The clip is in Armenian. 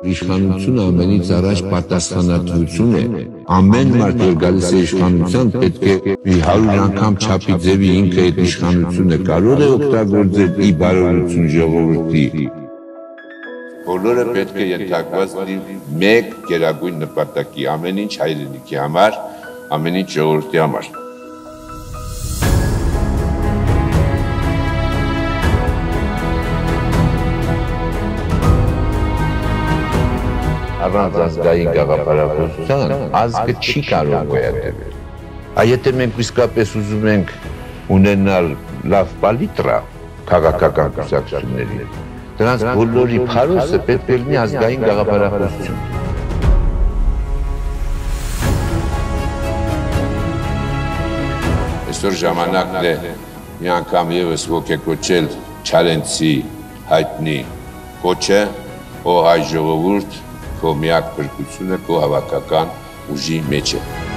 Իշխանությունը ամենից առաջ պատասխանատվություն է։ Ամեն մարդ, որ գալիս է իշխանության, պետք է մի 100 անգամ չափի ձևի ինքը այդ իշխանությունը կարող է օգտագործել ի բարօրություն ժողովրդի։ Բոլորը պետք է ենթարկված լինի մեկ գերագույն նպատակի, ամեն ինչ հայրենիքի համար, ամեն ինչ ժողովրդի համար։ Առանց ազգային գաղափարախոսության ազգը չի կարող գոյատևել։ Եթե մենք իսկապես ուզում ենք ունենալ լավ պալիտրա քաղաքական կուսակցությունների, դրանց բոլորի փարոսը պետք է լինի ազգային գաղափարախոսություն։ Այսօր ժամանակն է մի անգամ ևս ոգեկոչել Չարենցի հայտնի կոչը, «Ո հայ ժողովուրդ, քո միակ փրկությունը քո հավաքական ուժի մեջ է»։